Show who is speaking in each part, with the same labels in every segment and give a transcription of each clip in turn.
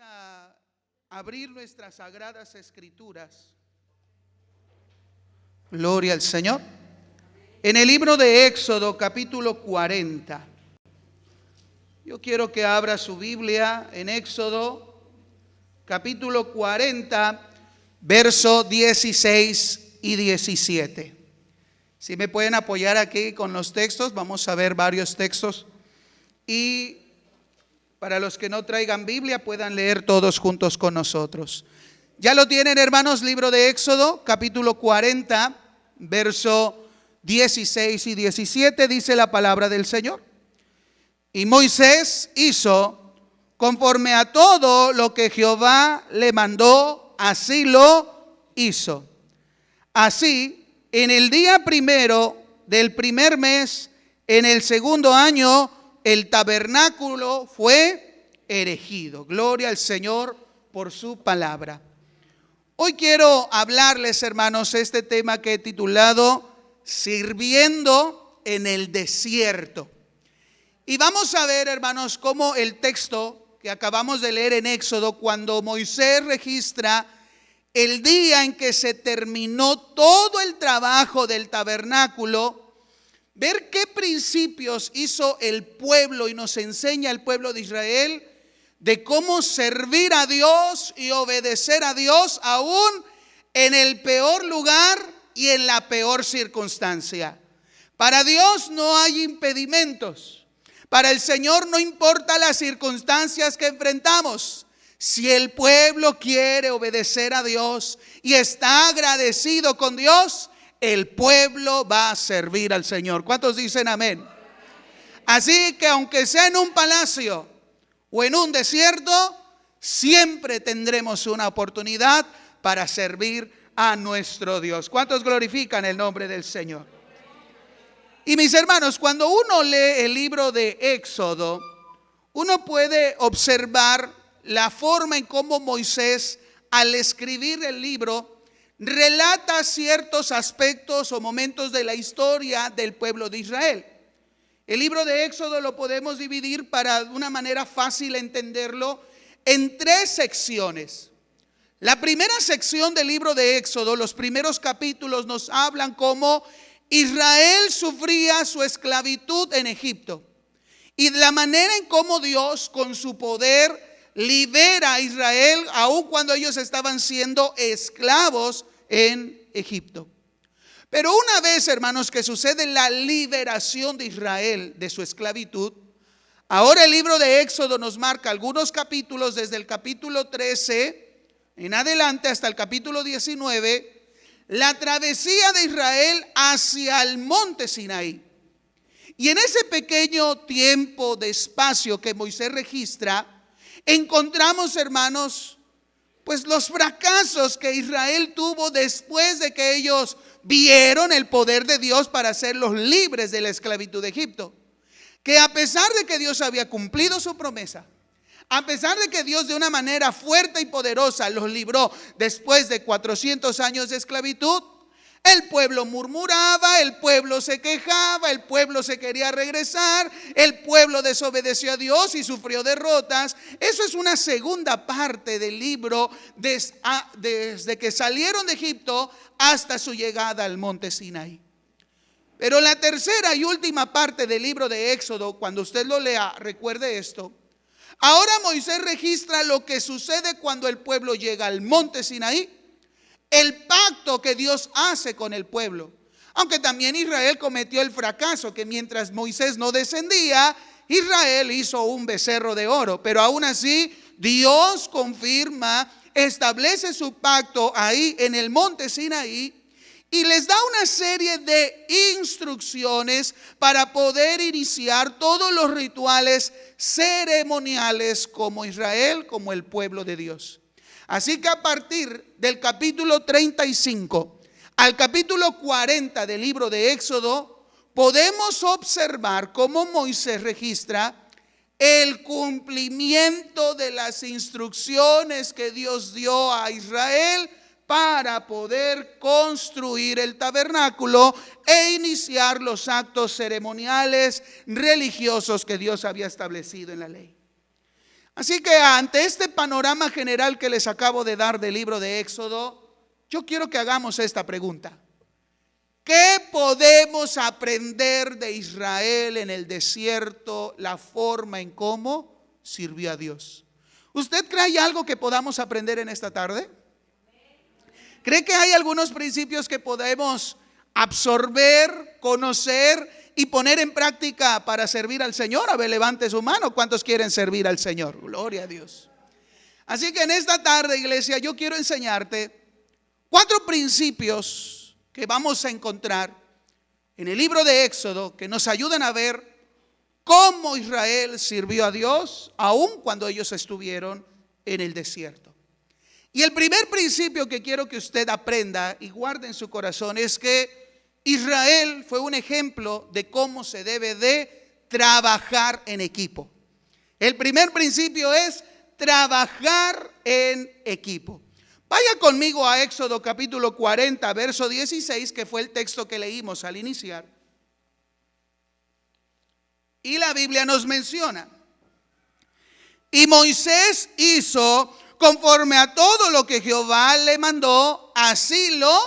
Speaker 1: a abrir nuestras sagradas escrituras. Gloria al Señor. En el libro de Éxodo, capítulo 40. Yo quiero que abra su Biblia en Éxodo, capítulo 40, verso 16 y 17. Si me pueden apoyar aquí con los textos, vamos a ver varios textos. Y para los que no traigan Biblia, puedan leer todos juntos con nosotros. ¿Ya lo tienen, hermanos? Libro de Éxodo, capítulo 40, verso 16 y 17, dice la palabra del Señor. Y Moisés hizo conforme a todo lo que Jehová le mandó, así lo hizo. Así, en el día primero del primer mes, en el segundo año, el tabernáculo fue erigido. Gloria al Señor por su palabra. Hoy quiero hablarles, hermanos, este tema que he titulado Sirviendo en el desierto. Y vamos a ver, hermanos, cómo el texto que acabamos de leer en Éxodo, cuando Moisés registra el día en que se terminó todo el trabajo del tabernáculo, ver qué principios hizo el pueblo y nos enseña el pueblo de Israel de cómo servir a Dios y obedecer a Dios aún en el peor lugar y en la peor circunstancia. Para Dios no hay impedimentos. Para el Señor no importa las circunstancias que enfrentamos. Si el pueblo quiere obedecer a Dios y está agradecido con Dios, el pueblo va a servir al Señor. ¿Cuántos dicen amén? Así que aunque sea en un palacio o en un desierto, siempre tendremos una oportunidad para servir a nuestro Dios. ¿Cuántos glorifican el nombre del Señor? Y mis hermanos, cuando uno lee el libro de Éxodo, uno puede observar la forma en cómo Moisés, al escribir el libro, relata ciertos aspectos o momentos de la historia del pueblo de Israel. El libro de Éxodo lo podemos dividir para de una manera fácil entenderlo en tres secciones. La primera sección del libro de Éxodo, los primeros capítulos nos hablan cómo Israel sufría su esclavitud en Egipto y la manera en cómo Dios con su poder libera a Israel aun cuando ellos estaban siendo esclavos en Egipto. Pero una vez, hermanos, que sucede la liberación de Israel de su esclavitud, ahora el libro de Éxodo nos marca algunos capítulos, desde el capítulo 13 en adelante hasta el capítulo 19, la travesía de Israel hacia el monte Sinaí. Y en ese pequeño tiempo de espacio que Moisés registra, encontramos, hermanos, pues los fracasos que Israel tuvo después de que ellos vieron el poder de Dios para hacerlos libres de la esclavitud de Egipto. Que a pesar de que Dios había cumplido su promesa, a pesar de que Dios de una manera fuerte y poderosa los libró después de 400 años de esclavitud, el pueblo murmuraba, el pueblo se quejaba, el pueblo se quería regresar, el pueblo desobedeció a Dios y sufrió derrotas. Eso es una segunda parte del libro desde que salieron de Egipto hasta su llegada al monte Sinaí. Pero la tercera y última parte del libro de Éxodo, cuando usted lo lea, recuerde esto. Ahora Moisés registra lo que sucede cuando el pueblo llega al monte Sinaí. El pacto que Dios hace con el pueblo. Aunque también Israel cometió el fracaso que mientras Moisés no descendía, Israel hizo un becerro de oro. Pero aún así Dios confirma, establece su pacto ahí en el monte Sinaí y les da una serie de instrucciones para poder iniciar todos los rituales ceremoniales como Israel, como el pueblo de Dios. Así que a partir del capítulo 35 al capítulo 40 del libro de Éxodo, podemos observar cómo Moisés registra el cumplimiento de las instrucciones que Dios dio a Israel para poder construir el tabernáculo e iniciar los actos ceremoniales religiosos que Dios había establecido en la ley. Así que ante este panorama general que les acabo de dar del libro de Éxodo, yo quiero que hagamos esta pregunta. ¿Qué podemos aprender de Israel en el desierto, la forma en cómo sirvió a Dios? ¿Usted cree hay algo que podamos aprender en esta tarde? ¿Cree que hay algunos principios que podemos absorber, conocer y poner en práctica para servir al Señor? A ver, levante su mano. ¿Cuántos quieren servir al Señor? Gloria a Dios. Así que en esta tarde, iglesia, yo quiero enseñarte 4 principios que vamos a encontrar en el libro de Éxodo que nos ayudan a ver cómo Israel sirvió a Dios aun cuando ellos estuvieron en el desierto. Y el primer principio que quiero que usted aprenda y guarde en su corazón es que Israel fue un ejemplo de cómo se debe de trabajar en equipo. El primer principio es trabajar en equipo. Vaya conmigo a Éxodo capítulo 40, verso 16, que fue el texto que leímos al iniciar. Y la Biblia nos menciona: y Moisés hizo conforme a todo lo que Jehová le mandó, así lo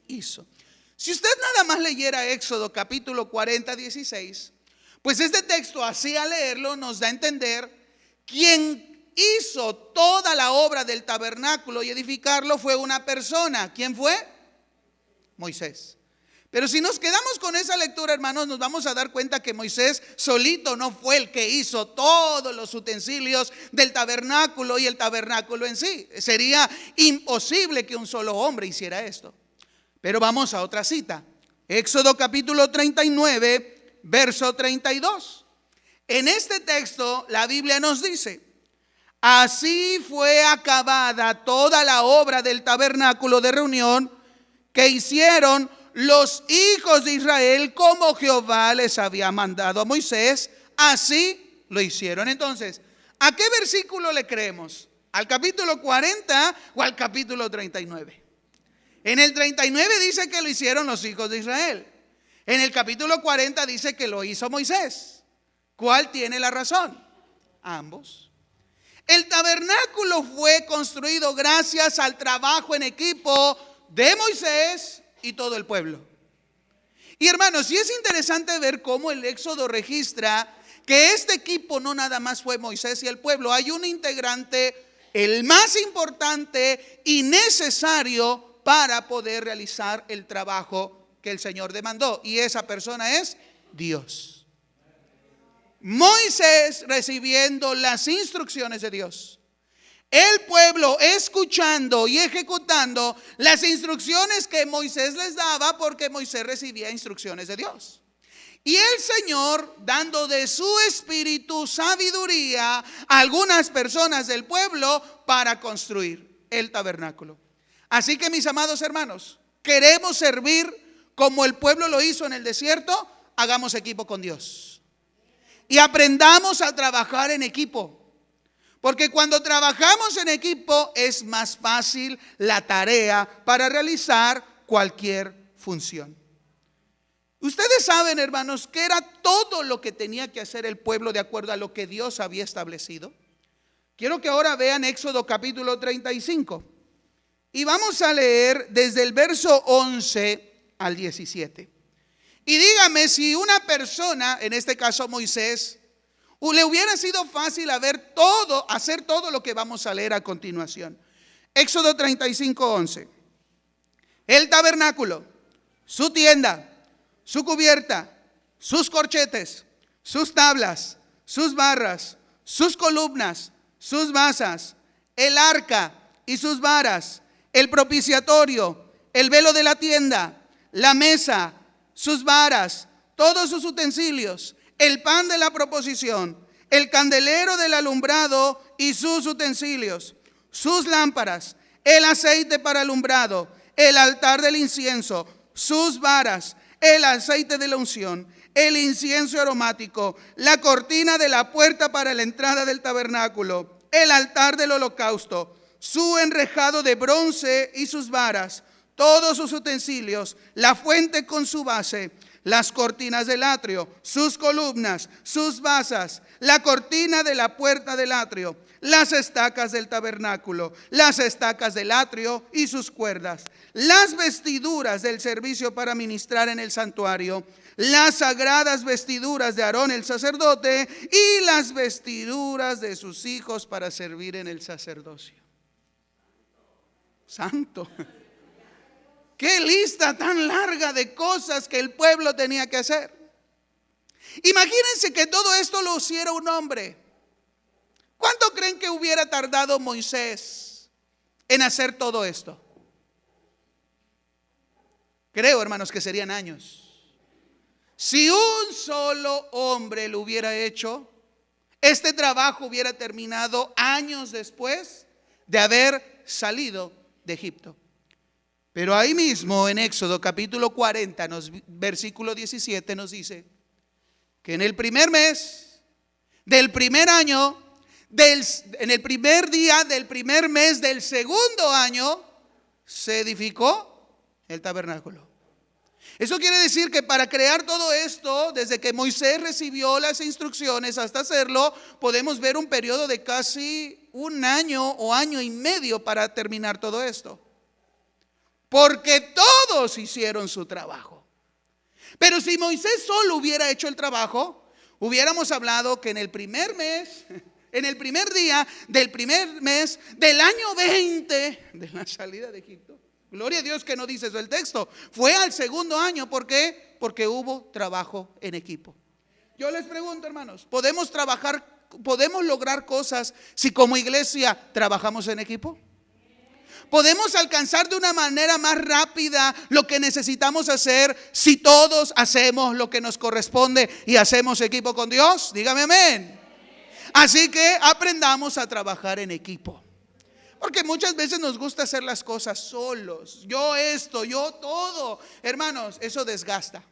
Speaker 1: hizo. Si usted nada más leyera Éxodo capítulo 40, 16, pues este texto, así al leerlo, nos da a entender quién hizo toda la obra del tabernáculo y edificarlo fue una persona. ¿Quién fue? Moisés. Pero si nos quedamos con esa lectura, hermanos, nos vamos a dar cuenta que Moisés solito no fue el que hizo todos los utensilios del tabernáculo y el tabernáculo en sí. Sería imposible que un solo hombre hiciera esto. Pero vamos a otra cita. Éxodo capítulo 39, verso 32. En este texto la Biblia nos dice: así fue acabada toda la obra del tabernáculo de reunión que hicieron los hijos de Israel, como Jehová les había mandado a Moisés, así lo hicieron. Entonces, ¿a qué versículo le creemos? ¿Al capítulo 40 o al capítulo 39? En el 39 dice que lo hicieron los hijos de Israel. En el capítulo 40 dice que lo hizo Moisés. ¿Cuál tiene la razón? Ambos. El tabernáculo fue construido gracias al trabajo en equipo de Moisés y todo el pueblo. Y hermanos, sí es interesante ver cómo el Éxodo registra que este equipo no nada más fue Moisés y el pueblo. Hay un integrante, el más importante y necesario para poder realizar el trabajo que el Señor demandó. Y esa persona es Dios. Moisés recibiendo las instrucciones de Dios, el pueblo escuchando y ejecutando las instrucciones que Moisés les daba, porque Moisés recibía instrucciones de Dios. Y el Señor dando de su espíritu sabiduría a algunas personas del pueblo para construir el tabernáculo. Así que, mis amados hermanos, queremos servir como el pueblo lo hizo en el desierto. Hagamos equipo con Dios y aprendamos a trabajar en equipo, porque cuando trabajamos en equipo es más fácil la tarea para realizar cualquier función. Ustedes saben, hermanos, que era todo lo que tenía que hacer el pueblo de acuerdo a lo que Dios había establecido. Quiero que ahora vean Éxodo capítulo 35 y vamos a leer desde el verso 11 al 17. Y dígame si una persona, en este caso Moisés, le hubiera sido fácil hacer todo lo que vamos a leer a continuación. Éxodo 35, 11. El tabernáculo, su tienda, su cubierta, sus corchetes, sus tablas, sus barras, sus columnas, sus basas, el arca y sus varas, el propiciatorio, el velo de la tienda, la mesa, sus varas, todos sus utensilios, el pan de la proposición, el candelero del alumbrado y sus utensilios, sus lámparas, el aceite para alumbrado, el altar del incienso, sus varas, el aceite de la unción, el incienso aromático, la cortina de la puerta para la entrada del tabernáculo, el altar del holocausto, su enrejado de bronce y sus varas, todos sus utensilios, la fuente con su base, las cortinas del atrio, sus columnas, sus basas, la cortina de la puerta del atrio, las estacas del tabernáculo, las estacas del atrio y sus cuerdas, las vestiduras del servicio para ministrar en el santuario, las sagradas vestiduras de Aarón el sacerdote y las vestiduras de sus hijos para servir en el sacerdocio. Santo. Qué lista tan larga de cosas que el pueblo tenía que hacer. Imagínense que todo esto lo hiciera un hombre. ¿Cuánto creen que hubiera tardado Moisés en hacer todo esto? Creo, hermanos, que serían años. Si un solo hombre lo hubiera hecho, este trabajo hubiera terminado años después de haber salido de Egipto. Pero ahí mismo en Éxodo capítulo 40, versículo 17 nos dice que en el primer mes del primer año, en el primer día del primer mes del segundo año, se edificó el tabernáculo. Eso quiere decir que para crear todo esto, desde que Moisés recibió las instrucciones hasta hacerlo, podemos ver un periodo de casi un año o año y medio para terminar todo esto. Porque todos hicieron su trabajo. Pero si Moisés solo hubiera hecho el trabajo, hubiéramos hablado que en el primer mes, en el primer día del primer mes del año 20 de la salida de Egipto. Gloria a Dios que no dice eso el texto. Fue al segundo año. ¿Por qué? Porque hubo trabajo en equipo. Yo les pregunto, hermanos, ¿podemos lograr cosas si como iglesia trabajamos en equipo? ¿Podemos alcanzar de una manera más rápida lo que necesitamos hacer si todos hacemos lo que nos corresponde y hacemos equipo con Dios? Dígame amén. Así que aprendamos a trabajar en equipo. Porque muchas veces nos gusta hacer las cosas solos. Yo esto, yo todo. Hermanos, eso desgasta.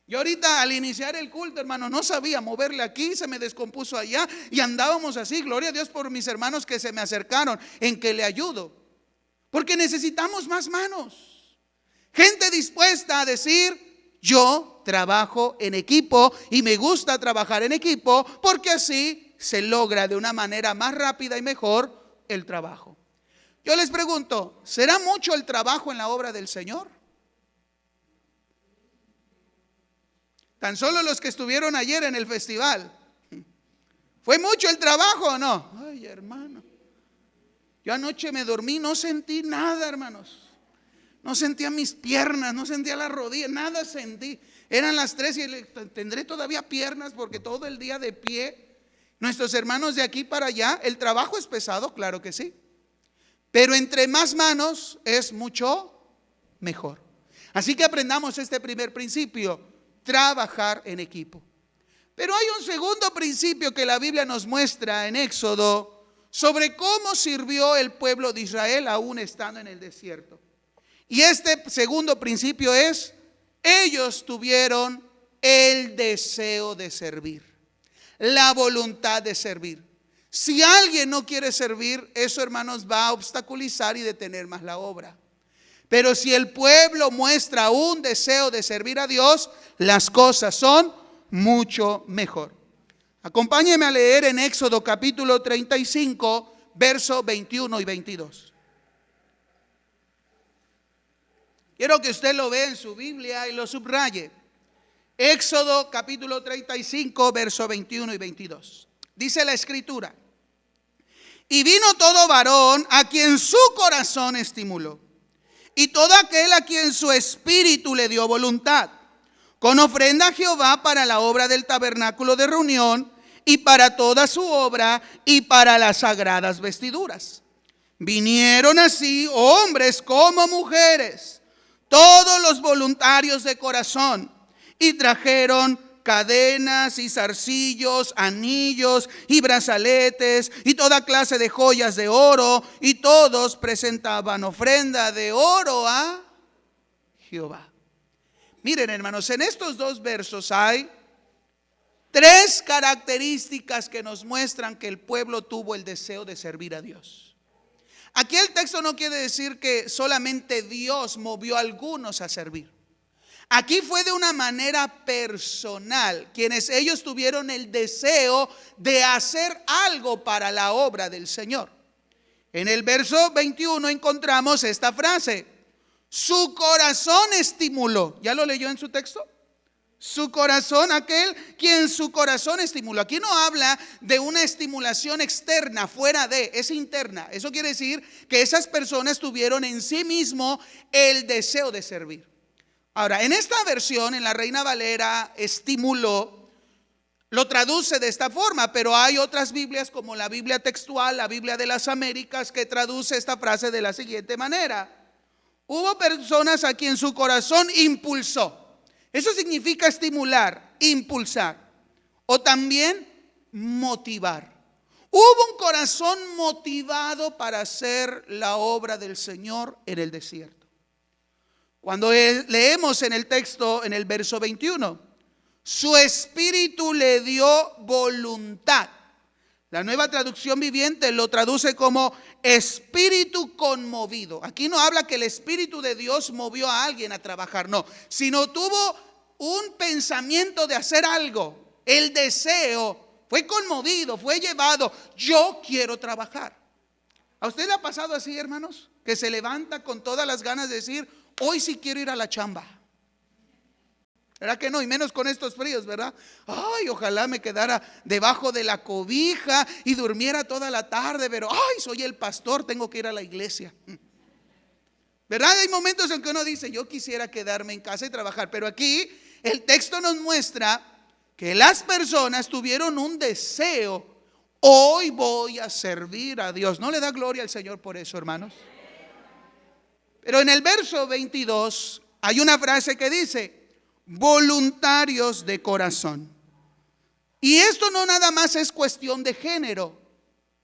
Speaker 1: Yo ahorita al iniciar el culto, hermanos, no sabía moverle aquí, se me descompuso allá y andábamos así. Gloria a Dios por mis hermanos que se me acercaron en que le ayudo. Porque necesitamos más manos. Gente dispuesta a decir, yo trabajo en equipo y me gusta trabajar en equipo porque así se logra de una manera más rápida y mejor el trabajo. Yo les pregunto, ¿será mucho el trabajo en la obra del Señor? Tan solo los que estuvieron ayer en el festival. ¿Fue mucho el trabajo o no? Ay, hermano. Yo anoche me dormí, no sentí nada, hermanos. No sentía mis piernas, no sentía las rodillas, nada sentí. Eran las 3 y tendré todavía piernas porque todo el día de pie. Nuestros hermanos de aquí para allá, ¿el trabajo es pesado? Claro que sí. Pero entre más manos es mucho mejor. Así que aprendamos este primer principio, trabajar en equipo. Pero hay un segundo principio que la Biblia nos muestra en Éxodo sobre cómo sirvió el pueblo de Israel aún estando en el desierto. Y este segundo principio es, ellos tuvieron el deseo de servir, la voluntad de servir. Si alguien no quiere servir, eso, hermanos, va a obstaculizar y detener más la obra. Pero si el pueblo muestra un deseo de servir a Dios, las cosas son mucho mejor. Acompáñenme a leer en Éxodo capítulo 35, versos 21 y 22. Quiero que usted lo vea en su Biblia y lo subraye. Éxodo capítulo 35, versos 21 y 22. Dice la escritura: y vino todo varón a quien su corazón estimuló, y todo aquel a quien su espíritu le dio voluntad, con ofrenda a Jehová para la obra del tabernáculo de reunión, y para toda su obra, y para las sagradas vestiduras. Vinieron así hombres como mujeres, todos los voluntarios de corazón, y trajeron cadenas y zarcillos, anillos y brazaletes y toda clase de joyas de oro, y todos presentaban ofrenda de oro a Jehová. Miren, hermanos, en estos dos versos hay tres características que nos muestran que el pueblo tuvo el deseo de servir a Dios. Aquí el texto no quiere decir que solamente Dios movió a algunos a servir. Aquí fue de una manera personal, quienes ellos tuvieron el deseo de hacer algo para la obra del Señor. En el verso 21 encontramos esta frase: su corazón estimuló. ¿Ya lo leyó en su texto? Su corazón, aquel quien su corazón estimuló. Aquí no habla de una estimulación externa, fuera de, es interna. Eso quiere decir que esas personas tuvieron en sí mismo el deseo de servir. Ahora, en esta versión, en la Reina Valera, estimuló, lo traduce de esta forma, pero hay otras Biblias como la Biblia textual, la Biblia de las Américas, que traduce esta frase de la siguiente manera: hubo personas a quien su corazón impulsó. Eso significa estimular, impulsar, o también motivar. Hubo un corazón motivado para hacer la obra del Señor en el desierto. Cuando leemos en el texto, en el verso 21, su espíritu le dio voluntad. La Nueva Traducción Viviente lo traduce como espíritu conmovido. Aquí no habla que el Espíritu de Dios movió a alguien a trabajar, no, sino tuvo un pensamiento de hacer algo. El deseo fue conmovido, fue llevado. Yo quiero trabajar. ¿A usted le ha pasado así, hermanos? Que se levanta con todas las ganas de decir: hoy sí quiero ir a la chamba. ¿Verdad que no? Y menos con estos fríos, ¿verdad? Ay, ojalá me quedara debajo de la cobija y durmiera toda la tarde, pero ay, soy el pastor, tengo que ir a la iglesia. ¿Verdad? Hay momentos en que uno dice: yo quisiera quedarme en casa y trabajar. Pero aquí el texto nos muestra que las personas tuvieron un deseo: hoy voy a servir a Dios. ¿No le da gloria al Señor por eso, hermanos? Pero en el verso 22 hay una frase que dice: voluntarios de corazón. Y esto no nada más es cuestión de género.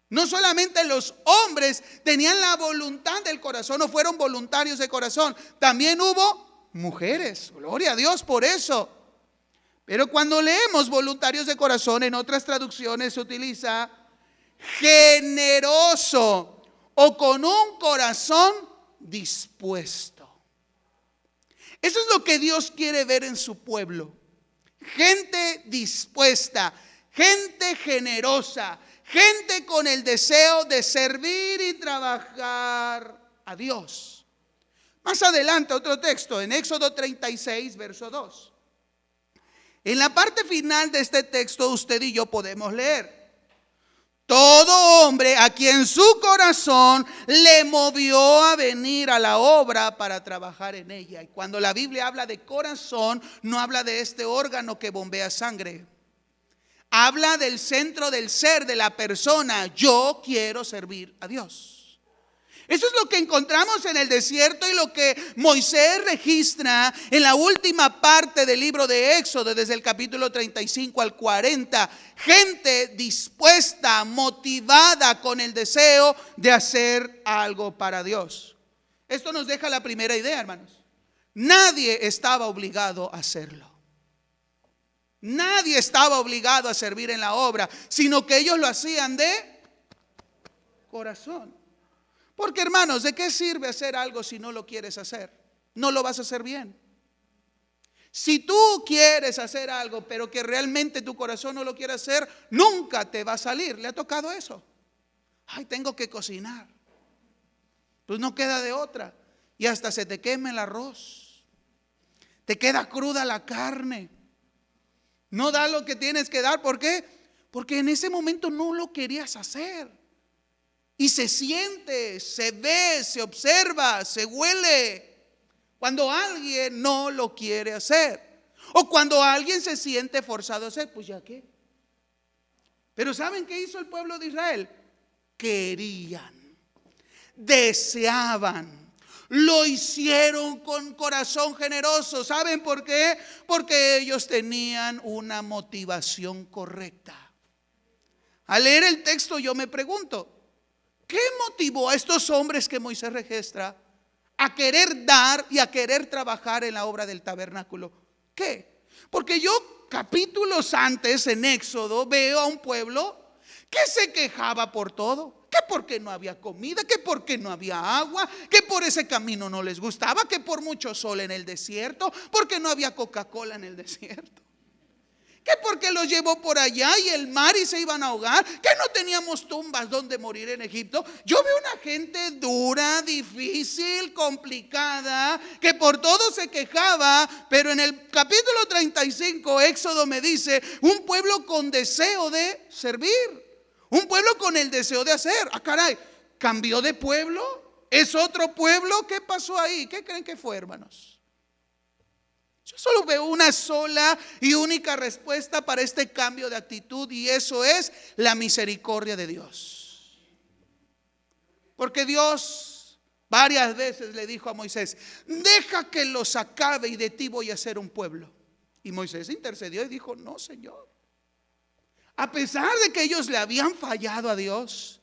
Speaker 1: No solamente los hombres tenían la voluntad del corazón o fueron voluntarios de corazón, también hubo mujeres. Gloria a Dios por eso. Pero cuando leemos voluntarios de corazón, en otras traducciones se utiliza generoso o con un corazón dispuesto. Eso es lo que Dios quiere ver en su pueblo: gente dispuesta, gente generosa, gente con el deseo de servir y trabajar a Dios. Más adelante otro texto, en Éxodo 36, verso 2. En la parte final de este texto usted y yo podemos leer: todo hombre a quien su corazón le movió a venir a la obra para trabajar en ella. Y cuando la Biblia habla de corazón, no habla de este órgano que bombea sangre. Habla del centro del ser de la persona: yo quiero servir a Dios. Eso es lo que encontramos en el desierto y lo que Moisés registra en la última parte del libro de Éxodo, desde el capítulo 35 al 40. Gente dispuesta, motivada, con el deseo de hacer algo para Dios. Esto nos deja la primera idea, hermanos. Nadie estaba obligado a hacerlo. Nadie estaba obligado a servir en la obra, sino que ellos lo hacían de corazón. Porque, hermanos, ¿de qué sirve hacer algo si no lo quieres hacer? No lo vas a hacer bien. Si tú quieres hacer algo, pero que realmente tu corazón no lo quiere hacer, nunca te va a salir. ¿Le ha tocado eso? Ay, tengo que cocinar. Pues no queda de otra. Y hasta se te quema el arroz. Te queda cruda la carne. No da lo que tienes que dar. ¿Por qué? Porque en ese momento no lo querías hacer. Y se siente, se ve, se observa, se huele cuando alguien no lo quiere hacer. O cuando alguien se siente forzado a hacer, pues ya qué. Pero ¿saben qué hizo el pueblo de Israel? Querían, deseaban, lo hicieron con corazón generoso. ¿Saben por qué? Porque ellos tenían una motivación correcta. Al leer el texto yo me pregunto: ¿qué motivó a estos hombres que Moisés registra a querer dar y a querer trabajar en la obra del tabernáculo? ¿Qué? Porque yo capítulos antes en Éxodo veo a un pueblo que se quejaba por todo. que porque no había comida, que porque no había agua, que por ese camino no les gustaba, que por mucho sol en el desierto, porque no había Coca-Cola en el desierto, que porque los llevó por allá y el mar y se iban a ahogar, que no teníamos tumbas donde morir en Egipto. Yo veo una gente dura, difícil, complicada, que por todo se quejaba, pero en el capítulo 35 Éxodo me dice, un pueblo con deseo de servir, un pueblo con el deseo de hacer. Ah, caray, ¿cambió de pueblo? ¿Es otro pueblo? ¿Qué pasó ahí? ¿Qué creen que fue, hermanos? Yo solo veo una sola y única respuesta para este cambio de actitud, y eso es la misericordia de Dios. Porque Dios varias veces le dijo a Moisés, deja que los acabe y de ti voy a hacer un pueblo. Y Moisés intercedió y dijo, no, Señor. A pesar de que ellos le habían fallado a Dios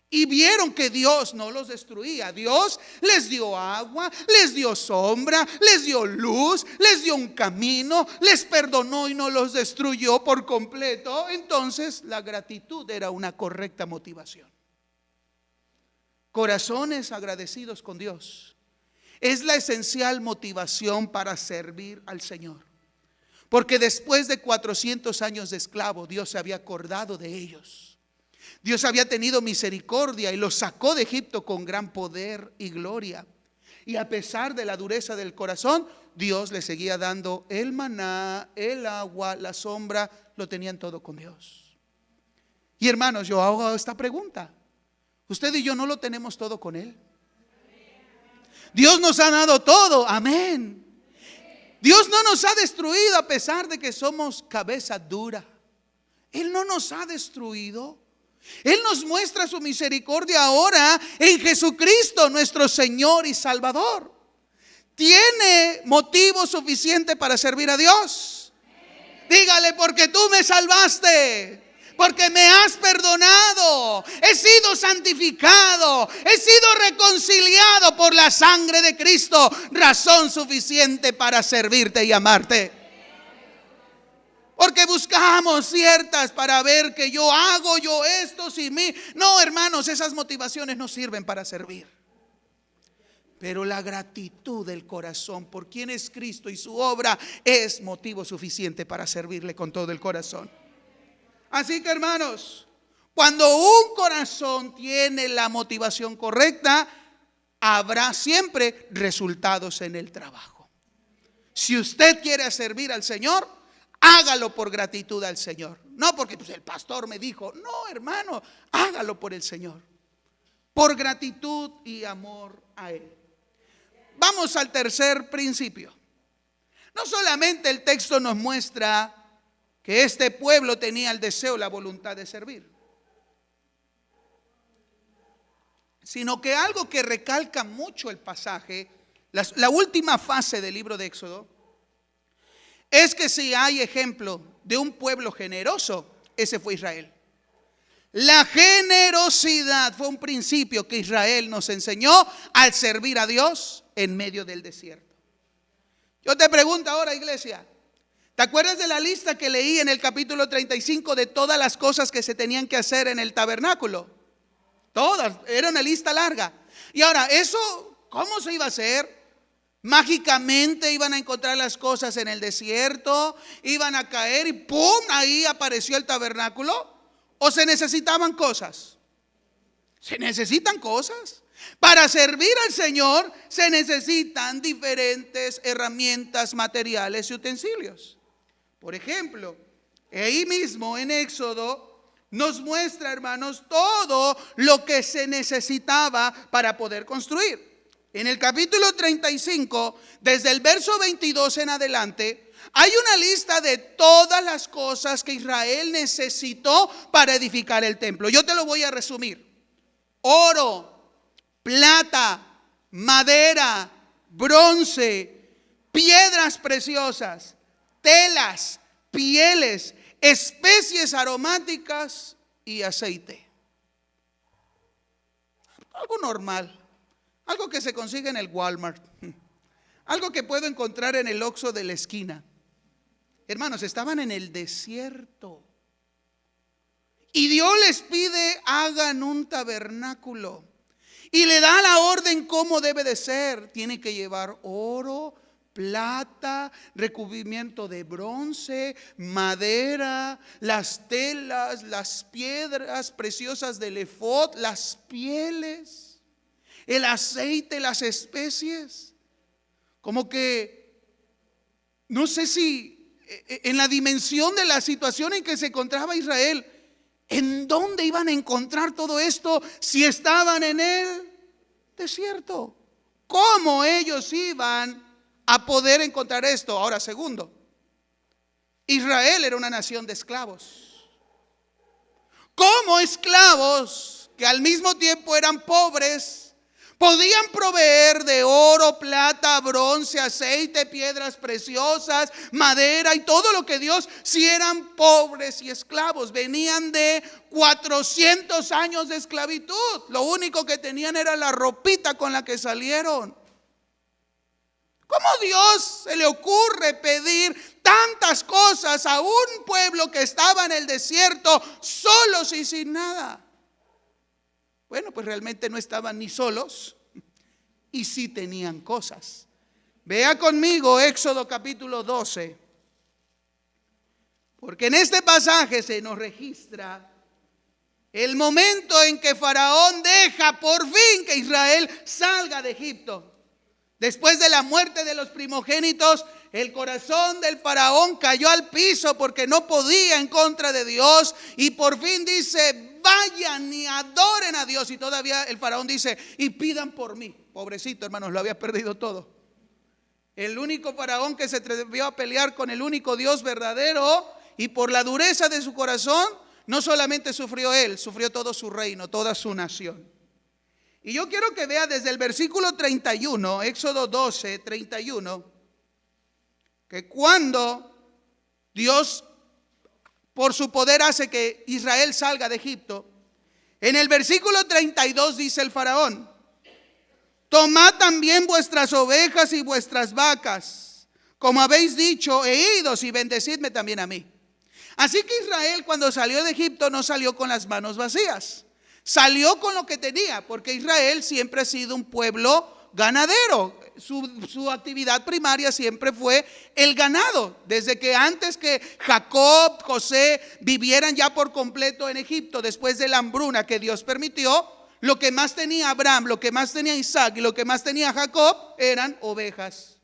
Speaker 1: y vieron que Dios no los destruía, Dios les dio agua, les dio sombra, les dio luz, les dio un camino, les perdonó y no los destruyó por completo. Entonces la gratitud era una correcta motivación. Corazones agradecidos con Dios es la esencial motivación para servir al Señor. Porque después de 400 años de esclavo, Dios se había acordado de ellos. Dios había tenido misericordia y los sacó de Egipto con gran poder y gloria. Y a pesar de la dureza del corazón, Dios le seguía dando el maná, el agua, la sombra, lo tenían todo con Dios. Y hermanos, yo hago esta pregunta. Usted y yo no lo tenemos todo con Él. Dios nos ha dado todo, amén. Dios no nos ha destruido a pesar de que somos cabeza dura. Él no nos ha destruido. Él nos muestra su misericordia ahora en Jesucristo, nuestro Señor y Salvador. ¿Tiene motivo suficiente para servir a Dios? Dígale, porque tú me salvaste, porque me has perdonado, he sido santificado, he sido reconciliado por la sangre de Cristo. Razón suficiente para servirte y amarte. Porque buscamos ciertas para ver que yo hago, yo esto, sin mí. No, hermanos, esas motivaciones no sirven para servir. Pero la gratitud del corazón por quien es Cristo y su obra es motivo suficiente para servirle con todo el corazón. Así que, hermanos, cuando un corazón tiene la motivación correcta, habrá siempre resultados en el trabajo. Si usted quiere servir al Señor, hágalo por gratitud al Señor. No porque pues, el pastor me dijo. No, hermano, hágalo por el Señor, por gratitud y amor a Él. Vamos al tercer principio. No solamente el texto nos muestra que este pueblo tenía el deseo, la voluntad de servir, sino que algo que recalca mucho el pasaje, la última fase del libro de Éxodo, es que si hay ejemplo de un pueblo generoso, ese fue Israel. La generosidad fue un principio que Israel nos enseñó al servir a Dios en medio del desierto. Yo te pregunto ahora, iglesia, ¿te acuerdas de la lista que leí en el capítulo 35 de todas las cosas que se tenían que hacer en el tabernáculo? Todas, era una lista larga. Y ahora, ¿eso cómo se iba a hacer? Mágicamente iban a encontrar las cosas en el desierto, iban a caer y ¡pum! Ahí apareció el tabernáculo. ¿O se necesitaban cosas? Se necesitan cosas. Para servir al Señor se necesitan diferentes herramientas, materiales y utensilios. Por ejemplo, ahí mismo en Éxodo nos muestra, hermanos, todo lo que se necesitaba para poder construir. En el capítulo 35, desde el verso 22 en adelante, hay una lista de todas las cosas que Israel necesitó para edificar el templo. Yo te lo voy a resumir. Oro, plata, madera, bronce, piedras preciosas, telas, pieles, especies aromáticas y aceite. Algo normal. Algo que se consigue en el Walmart. Algo que puedo encontrar en el Oxxo de la esquina. Hermanos, estaban en el desierto. Y Dios les pide, hagan un tabernáculo. Y le da la orden cómo debe de ser. Tiene que llevar oro, plata, recubrimiento de bronce, madera, las telas, las piedras preciosas del efod, las pieles, el aceite, las especies. Como que, no sé si en la dimensión de la situación en que se encontraba Israel, ¿en dónde iban a encontrar todo esto si estaban en el desierto? ¿Cómo ellos iban a poder encontrar esto? Ahora, segundo, Israel era una nación de esclavos. ¿Cómo esclavos que al mismo tiempo eran pobres podían proveer de oro, plata, bronce, aceite, piedras preciosas, madera y todo lo que Dios, si eran pobres y esclavos? Venían de 400 años de esclavitud. Lo único que tenían era la ropita con la que salieron. ¿Cómo a Dios se le ocurre pedir tantas cosas a un pueblo que estaba en el desierto solos y sin nada? Bueno, pues realmente no estaban ni solos y sí tenían cosas. Vea conmigo Éxodo capítulo 12, porque en este pasaje se nos registra el momento en que Faraón deja por fin que Israel salga de Egipto. Después de la muerte de los primogénitos, el corazón del faraón cayó al piso porque no podía en contra de Dios. Y por fin dice, vayan y adoren a Dios. Y todavía el faraón dice, y pidan por mí. Pobrecito, hermanos, lo había perdido todo. El único faraón que se atrevió a pelear con el único Dios verdadero, y por la dureza de su corazón, no solamente sufrió él, sufrió todo su reino, toda su nación. Y yo quiero que vea desde el versículo 31, Éxodo 12, 31, que cuando Dios por su poder hace que Israel salga de Egipto, en el versículo 32 dice el faraón, tomad también vuestras ovejas y vuestras vacas, como habéis dicho, e idos y bendecidme también a mí. Así que Israel, cuando salió de Egipto, no salió con las manos vacías. Salió con lo que tenía, porque Israel siempre ha sido un pueblo ganadero. Su actividad primaria siempre fue el ganado. Desde que antes que Jacob, José vivieran ya por completo en Egipto, después de la hambruna que Dios permitió, lo que más tenía Abraham, lo que más tenía Isaac y lo que más tenía Jacob eran ovejas.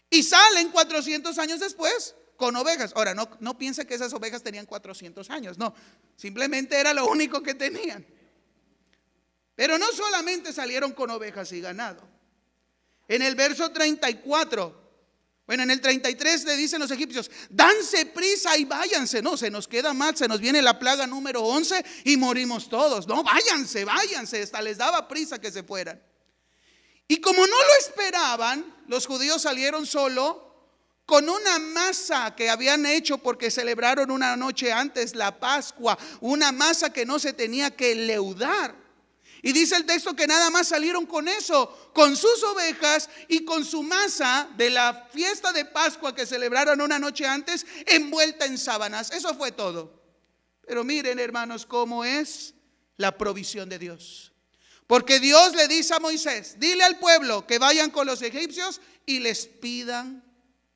Speaker 1: Y salen 400 años después con ovejas. Ahora, no piense que esas ovejas tenían 400 años, no. Simplemente era lo único que tenían. Pero no solamente salieron con ovejas y ganado. En el verso 34, bueno, en el 33 le dicen los egipcios, danse prisa y váyanse. No, se nos queda mal, se nos viene la plaga número 11 y morimos todos. No, váyanse, hasta les daba prisa que se fueran. Y como no lo esperaban, los judíos salieron solo con una masa que habían hecho porque celebraron una noche antes la Pascua, una masa que no se tenía que leudar. Y dice el texto que nada más salieron con eso, con sus ovejas y con su masa de la fiesta de Pascua que celebraron una noche antes, envuelta en sábanas. Eso fue todo. Pero miren, hermanos, cómo es la provisión de Dios. Porque Dios le dice a Moisés, dile al pueblo que vayan con los egipcios y les pidan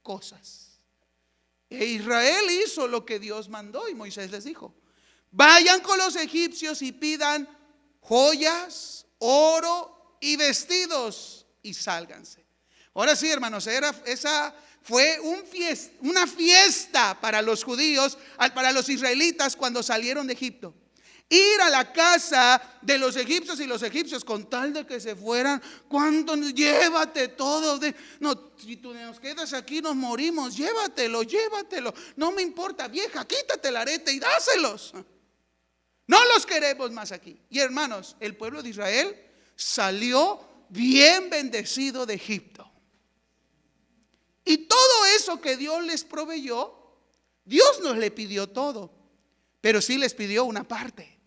Speaker 1: cosas. E Israel hizo lo que Dios mandó y Moisés les dijo, vayan con los egipcios y pidan joyas, oro y vestidos y sálganse. Ahora sí, hermanos, esa fue una fiesta para los judíos, para los israelitas cuando salieron de Egipto. Ir a la casa de los egipcios y los egipcios con tal de que se fueran, ¿cuánto? Llévate todo. No, si tú nos quedas aquí nos morimos, llévatelo. No me importa, vieja, quítate el arete y dáselos. No los queremos más aquí. Y hermanos, el pueblo de Israel salió bien bendecido de Egipto. Y todo eso que Dios les proveyó, Dios no les pidió todo, pero sí les pidió una parte.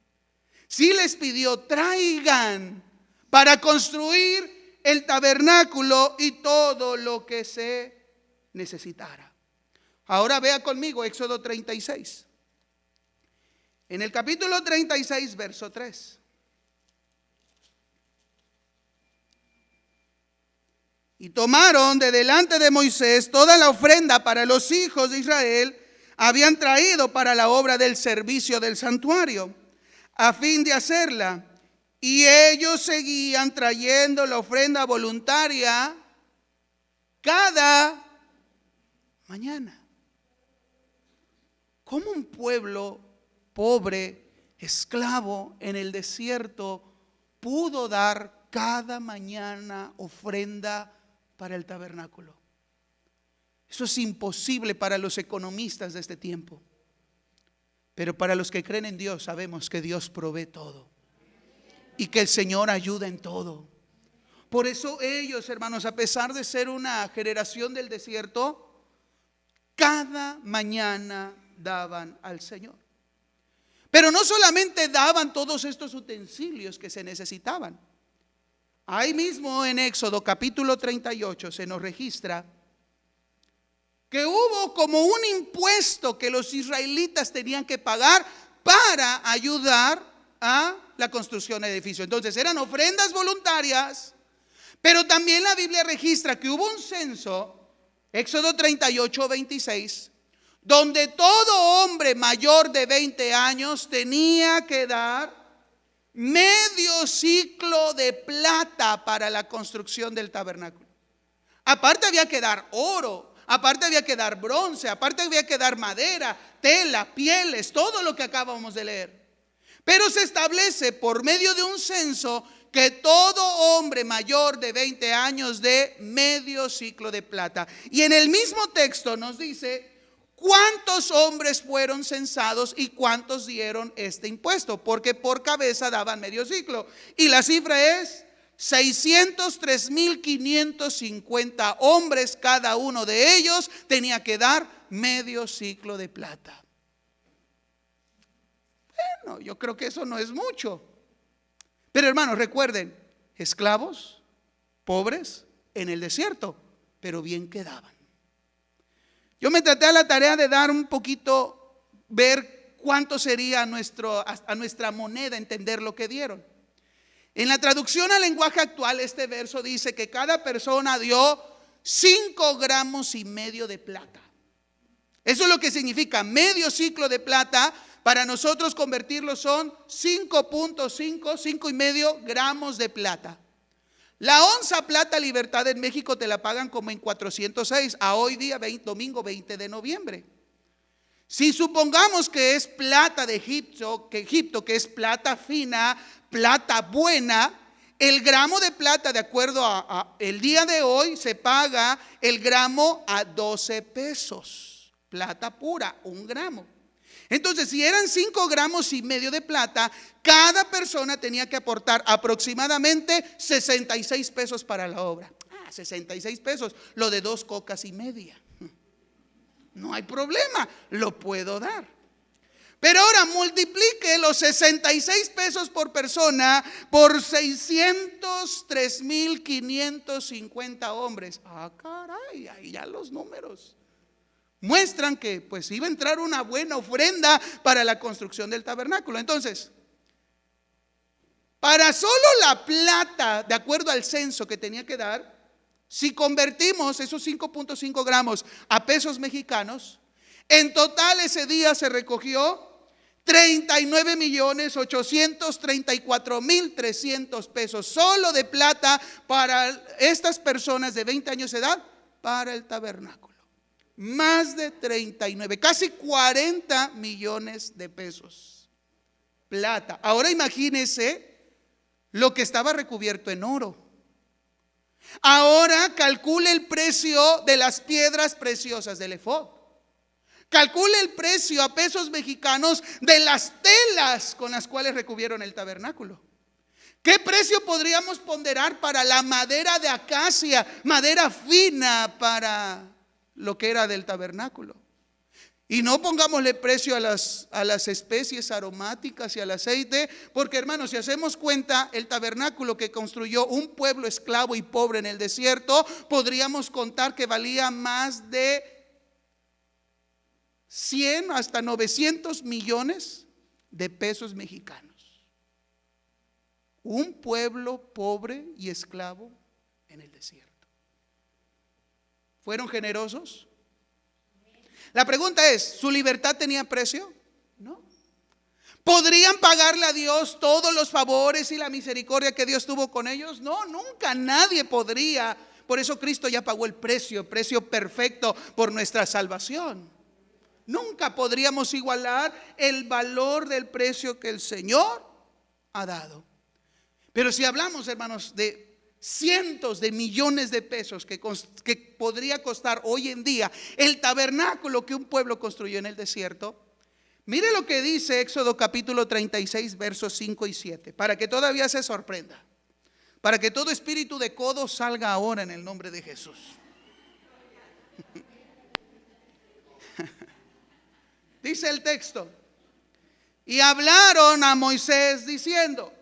Speaker 1: Sí les pidió, traigan para construir el tabernáculo y todo lo que se necesitara. Ahora vea conmigo Éxodo 36. En el capítulo 36, verso 3. Y tomaron de delante de Moisés toda la ofrenda para los hijos de Israel, habían traído para la obra del servicio del santuario, a fin de hacerla. Y ellos seguían trayendo la ofrenda voluntaria cada mañana. ¿Cómo un pueblo pobre, esclavo en el desierto, pudo dar cada mañana ofrenda para el tabernáculo? Eso es imposible para los economistas de este tiempo. Pero para los que creen en Dios, sabemos que Dios provee todo y que el Señor ayuda en todo. Por eso ellos, hermanos, a pesar de ser una generación del desierto, cada mañana daban al Señor. Pero no solamente daban todos estos utensilios que se necesitaban. Ahí mismo en Éxodo capítulo 38 se nos registra que hubo como un impuesto que los israelitas tenían que pagar para ayudar a la construcción de edificios. Entonces eran ofrendas voluntarias, pero también la Biblia registra que hubo un censo, Éxodo 38, 26, donde todo hombre mayor de 20 años tenía que dar medio ciclo de plata para la construcción del tabernáculo. Aparte había que dar oro, aparte había que dar bronce, aparte había que dar madera, tela, pieles, todo lo que acabamos de leer. Pero se establece por medio de un censo que todo hombre mayor de 20 años dé medio ciclo de plata. Y en el mismo texto nos dice cuántos hombres fueron censados y cuántos dieron este impuesto, porque por cabeza daban medio ciclo. Y la cifra es 603,550 hombres, cada uno de ellos tenía que dar medio ciclo de plata. Bueno, yo creo que eso no es mucho. Pero hermanos, recuerden, esclavos, pobres, en el desierto, pero bien quedaban. Yo me traté a la tarea de dar un poquito, ver cuánto sería a nuestra moneda, entender lo que dieron. En la traducción al lenguaje actual, este verso dice que cada persona dio 5,5 gramos de plata. Eso es lo que significa medio ciclo de plata. Para nosotros convertirlo son 5,5 gramos de plata. La onza plata Libertad en México te la pagan como en 406 a hoy día, domingo 20 de noviembre. Si supongamos que es plata de Egipto, que es plata fina, plata buena, el gramo de plata, de acuerdo a el día de hoy, se paga el gramo a 12 pesos. Plata pura, 1 gramo. Entonces, si eran 5,5 gramos de plata, cada persona tenía que aportar aproximadamente 66 pesos para la obra. 66 pesos, lo de 2,5 cocas. No hay problema, lo puedo dar. Pero ahora multiplique los 66 pesos por persona por 603,550 hombres. Caray, ahí ya los números muestran que pues iba a entrar una buena ofrenda para la construcción del tabernáculo. Entonces, para solo la plata, de acuerdo al censo que tenía que dar, si convertimos esos 5,5 gramos a pesos mexicanos, en total ese día se recogió 39,834,300 pesos solo de plata para estas personas de 20 años de edad para el tabernáculo. Más de 39, casi 40 millones de pesos plata. Ahora imagínese lo que estaba recubierto en oro. Ahora calcule el precio de las piedras preciosas del efod. Calcule el precio a pesos mexicanos de las telas con las cuales recubrieron el tabernáculo. ¿Qué precio podríamos ponderar para la madera de acacia, madera fina para lo que era del tabernáculo? Y no pongámosle precio a las especies aromáticas y al aceite, porque hermanos, si hacemos cuenta, el tabernáculo que construyó un pueblo esclavo y pobre en el desierto, podríamos contar que valía más de 100 hasta 900 millones de pesos mexicanos. Un pueblo pobre y esclavo en el desierto. ¿Fueron generosos? La pregunta es, ¿su libertad tenía precio? No. ¿Podrían pagarle a Dios todos los favores y la misericordia que Dios tuvo con ellos? No, nunca, nadie podría. Por eso Cristo ya pagó el precio perfecto por nuestra salvación. Nunca podríamos igualar el valor del precio que el Señor ha dado. Pero si hablamos, hermanos, de cientos de millones de pesos que podría costar hoy en día el tabernáculo que un pueblo construyó en el desierto, mire lo que dice Éxodo capítulo 36, versos 5 y 7, para que todavía se sorprenda, para que todo espíritu de codo salga ahora en el nombre de Jesús. Dice el texto: y hablaron a Moisés diciendo: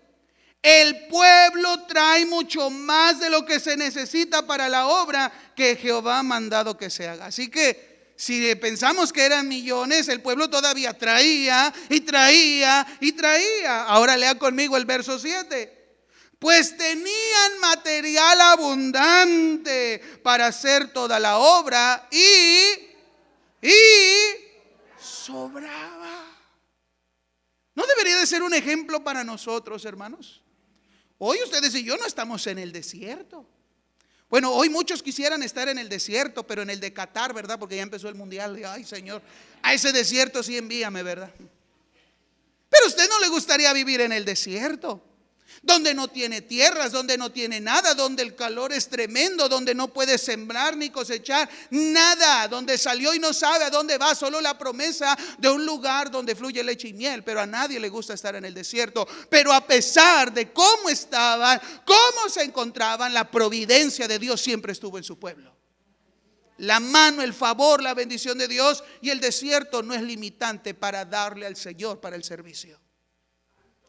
Speaker 1: el pueblo trae mucho más de lo que se necesita para la obra que Jehová ha mandado que se haga. Así que si pensamos que eran millones, el pueblo todavía traía y traía y traía. Ahora lea conmigo el verso 7. Pues tenían material abundante para hacer toda la obra y sobraba. ¿No debería de ser un ejemplo para nosotros, hermanos? Hoy ustedes y yo no estamos en el desierto. Bueno, hoy muchos quisieran estar en el desierto, pero en el de Qatar, ¿verdad? Porque ya empezó el mundial. Ay, Señor, a ese desierto sí envíame, ¿verdad? Pero a usted no le gustaría vivir en el desierto, donde no tiene tierras, donde no tiene nada, donde el calor es tremendo, donde no puede sembrar ni cosechar nada, donde salió y no sabe a dónde va, solo la promesa de un lugar donde fluye leche y miel. Pero a nadie le gusta estar en el desierto. Pero a pesar de cómo estaban, cómo se encontraban, la providencia de Dios siempre estuvo en su pueblo. La mano, el favor, la bendición de Dios. Y el desierto no es limitante para darle al Señor para el servicio.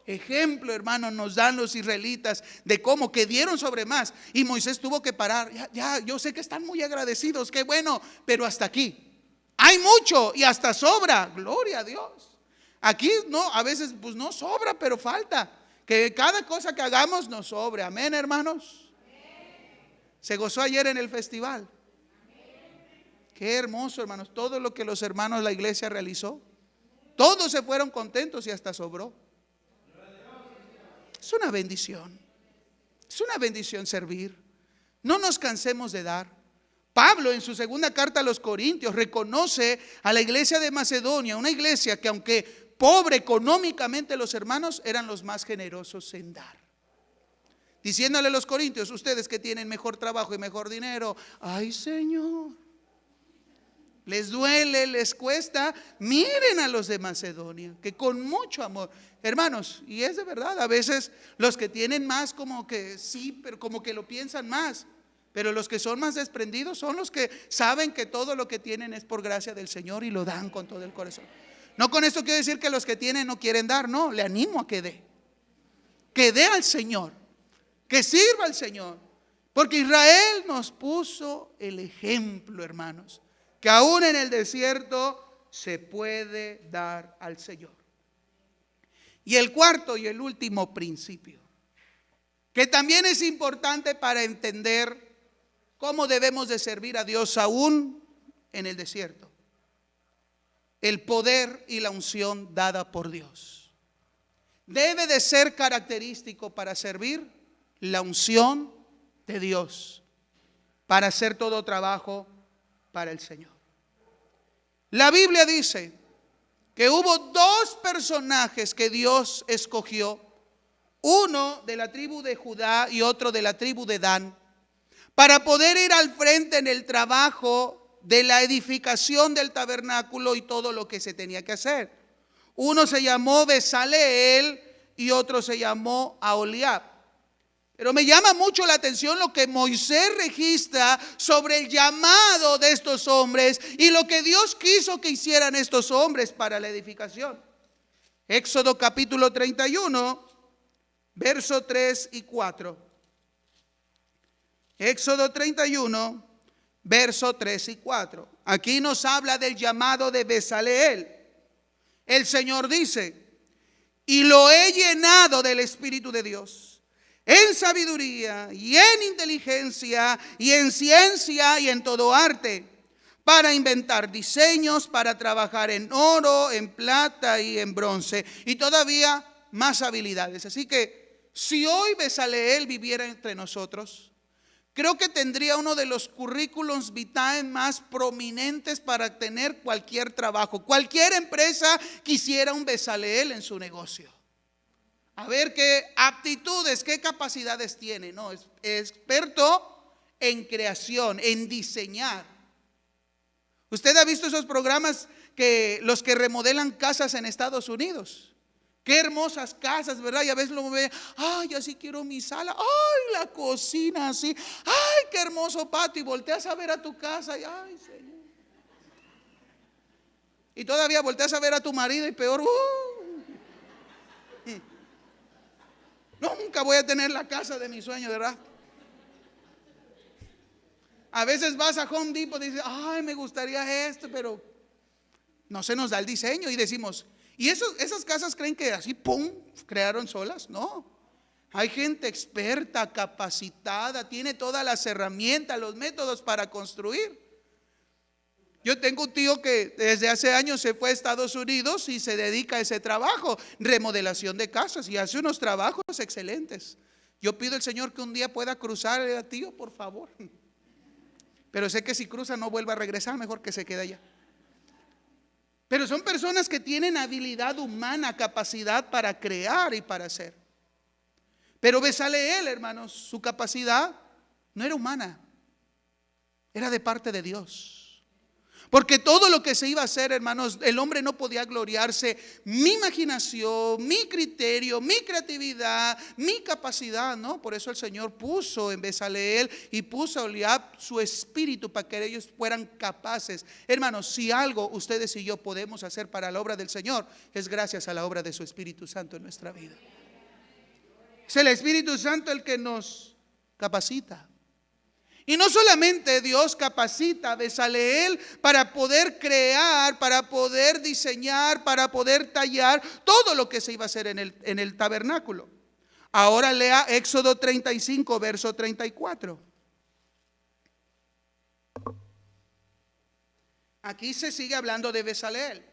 Speaker 1: Ejemplo, hermanos, nos dan los israelitas de cómo que dieron sobre más. Y Moisés tuvo que parar. Ya, yo sé que están muy agradecidos, qué bueno, pero hasta aquí. Hay mucho y hasta sobra. Gloria a Dios. Aquí no, a veces pues no sobra, pero falta. Que cada cosa que hagamos nos sobre. Amén, hermanos. Se gozó ayer en el festival. Qué hermoso, hermanos. Todo lo que los hermanos de la iglesia realizó, todos se fueron contentos y hasta sobró. Es una bendición. Es una bendición servir. No nos cansemos de dar. Pablo en su segunda carta a los Corintios reconoce a la iglesia de Macedonia, una iglesia que aunque pobre económicamente, los hermanos eran los más generosos en dar. Diciéndole a los corintios: ustedes que tienen mejor trabajo y mejor dinero, ay Señor, les duele, les cuesta. Miren a los de Macedonia, que con mucho amor, hermanos, y es de verdad, a veces los que tienen más como que sí, pero como que lo piensan más. Pero los que son más desprendidos son los que saben que todo lo que tienen es por gracia del Señor y lo dan con todo el corazón. No con esto quiero decir que los que tienen no quieren dar, no, le animo a que dé. Que dé al Señor, que sirva al Señor. Porque Israel nos puso el ejemplo, hermanos, que aún en el desierto se puede dar al Señor. Y el cuarto y el último principio, que también es importante para entender cómo debemos de servir a Dios aún en el desierto: el poder y la unción dada por Dios. Debe de ser característico para servir la unción de Dios, para hacer todo trabajo para el Señor. La Biblia dice que hubo dos personajes que Dios escogió, uno de la tribu de Judá y otro de la tribu de Dan, para poder ir al frente en el trabajo de la edificación del tabernáculo y todo lo que se tenía que hacer. Uno se llamó Bezaleel y otro se llamó Aholiab. Pero me llama mucho la atención lo que Moisés registra sobre el llamado de estos hombres y lo que Dios quiso que hicieran estos hombres para la edificación. Éxodo capítulo 31, verso 3 y 4. Éxodo 31, verso 3 y 4. Aquí nos habla del llamado de Bezaleel. El Señor dice: y lo he llenado del Espíritu de Dios, en sabiduría y en inteligencia y en ciencia y en todo arte, para inventar diseños, para trabajar en oro, en plata y en bronce, y todavía más habilidades. Así que si hoy Bezaleel viviera entre nosotros, creo que tendría uno de los currículums vitae más prominentes para tener cualquier trabajo. Cualquier empresa quisiera un Bezaleel en su negocio. A ver qué aptitudes, qué capacidades tiene. No, es experto en creación, en diseñar. Usted ha visto esos programas que los que remodelan casas en Estados Unidos. Qué hermosas casas, ¿verdad? Y a veces lo ve, ay, así quiero mi sala, ay, la cocina así, ay, qué hermoso patio. Y volteas a ver a tu casa y ay, Señor. Y todavía volteas a ver a tu marido y peor, nunca voy a tener la casa de mi sueño, ¿verdad? A veces vas a Home Depot y dices, ay, me gustaría esto, pero no se nos da el diseño. Y decimos, ¿y esas casas creen que así, pum, crearon solas? No. Hay gente experta, capacitada, tiene todas las herramientas, los métodos para construir. Yo tengo un tío que desde hace años se fue a Estados Unidos y se dedica a ese trabajo, remodelación de casas, y hace unos trabajos excelentes. Yo pido al Señor que un día pueda cruzar, tío, por favor. Pero sé que si cruza no vuelva a regresar, mejor que se quede allá. Pero son personas que tienen habilidad humana, capacidad para crear y para hacer. Pero Bezaleel, hermanos, su capacidad no era humana, era de parte de Dios. Porque todo lo que se iba a hacer, hermanos, el hombre no podía gloriarse. Mi imaginación, mi criterio, mi creatividad, mi capacidad, ¿no? Por eso el Señor puso en Bezaleel y puso a Oliab su espíritu para que ellos fueran capaces. Hermanos, si algo ustedes y yo podemos hacer para la obra del Señor, es gracias a la obra de su Espíritu Santo en nuestra vida. Es el Espíritu Santo el que nos capacita. Y no solamente Dios capacita a Bezaleel para poder crear, para poder diseñar, para poder tallar todo lo que se iba a hacer en el tabernáculo. Ahora lea Éxodo 35, verso 34. Aquí se sigue hablando de Bezaleel.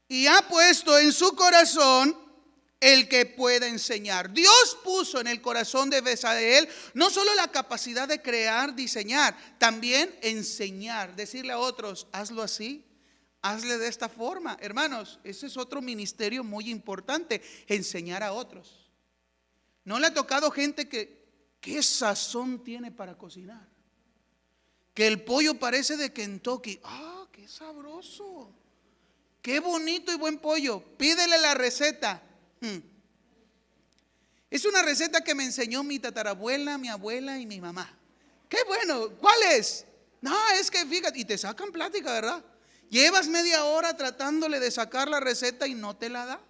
Speaker 1: Y ha puesto en su corazón el que pueda enseñar. Dios puso en el corazón de Bezaleel no solo la capacidad de crear, diseñar, también enseñar, decirle a otros, hazlo así, hazle de esta forma. Hermanos, ese es otro ministerio muy importante, enseñar a otros. ¿No le ha tocado gente que qué sazón tiene para cocinar? Que el pollo parece de Kentucky. ¡Ah, qué sabroso! ¡Qué bonito y buen pollo! Pídele la receta. Es una receta que me enseñó mi tatarabuela, mi abuela y mi mamá. Qué bueno, ¿cuál es? No, es que fíjate, y te sacan plática, ¿verdad? Llevas media hora tratándole de sacar la receta y no te la da.